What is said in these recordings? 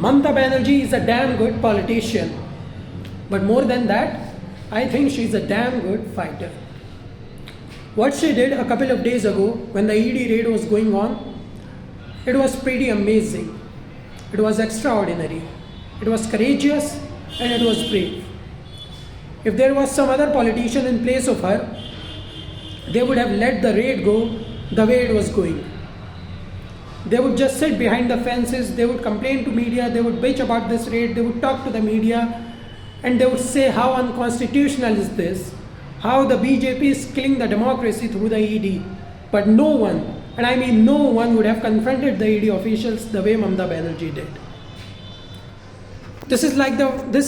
Mamata Banerjee is a damn good politician. But more than that, I think she's a damn good fighter. What she did a couple of days ago when the ED raid was going on, it was pretty amazing. It was extraordinary. It was courageous and it was brave. If there was some other politician in place of her, they would have let the raid go the way it was going. They would just sit behind the fences, they would complain to media, they would bitch about this raid, they would talk to the media, and they would say how unconstitutional is this, how the BJP is killing the democracy through the ED. But no one, and I mean no one, would have confronted the ED officials the way Mamata Banerjee did. This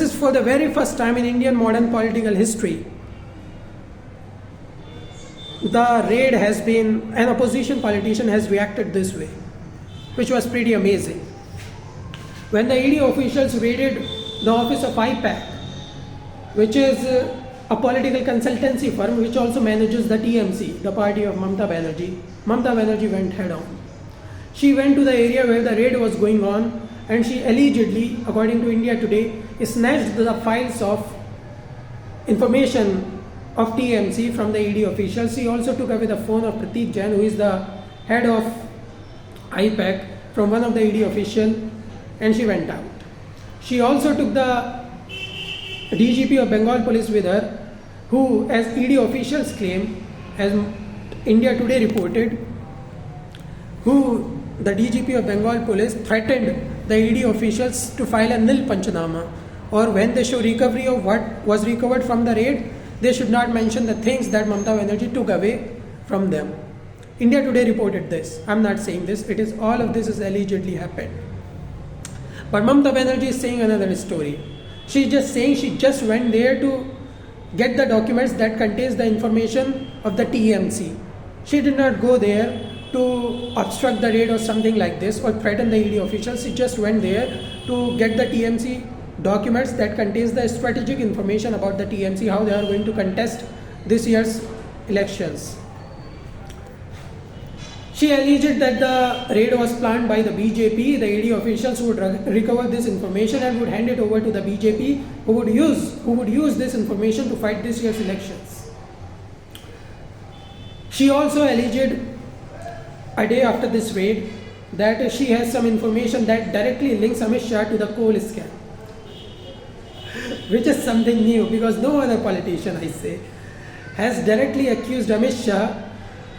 is for the very first time in Indian modern political history. The raid has been, an opposition politician has reacted this way, which was pretty amazing. When the ED officials raided the office of IPAC, which is a political consultancy firm which also manages the TMC, the party of Mamata Banerjee went head on. She went to the area where the raid was going on and she allegedly, according to India Today, snatched the files of information of TMC from the ED officials. She also took away the phone of Prateek Jain, who is the head of IPAC, from one of the ED officials, and she went out. She also took the DGP of Bengal Police with her, who, as ED officials claim, as India Today reported, who the DGP of Bengal Police threatened the ED officials to file a nil panchanama, or when they show recovery of what was recovered from the raid, they should not mention the things that Mamata Banerjee took away from them. India Today reported this. I'm not saying this. It is all of this is allegedly happened. But Mamata Banerjee is saying another story. She's just saying she just went there to get the documents that contains the information of the TMC. She did not go there to obstruct the raid or something like this or threaten the ED officials. She just went there to get the TMC documents that contains the strategic information about the TMC, how they are going to contest this year's elections. She alleged that the raid was planned by the BJP. The ED officials would recover this information and would hand it over to the BJP, who would use this information to fight this year's elections. She also alleged a day after this raid that she has some information that directly links Amit Shah to the coal scam, which is something new because no other politician, I say, has directly accused Amit Shah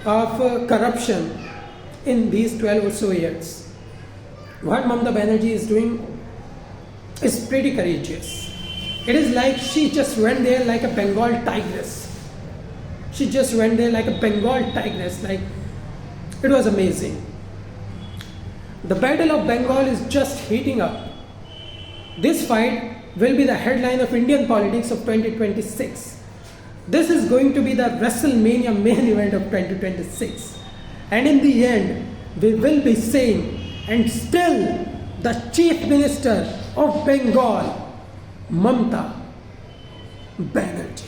of corruption in these 12 or so years. What Mamata Banerjee is doing is pretty courageous. It is like she just went there like a Bengal tigress. She just went there like a Bengal tigress. Like, it was amazing. The Battle of Bengal is just heating up. This fight will be the headline of Indian politics of 2026. This is going to be the WrestleMania main event of 2026. And in the end, we will be saying, and still the Chief Minister of Bengal, Mamata Banerjee.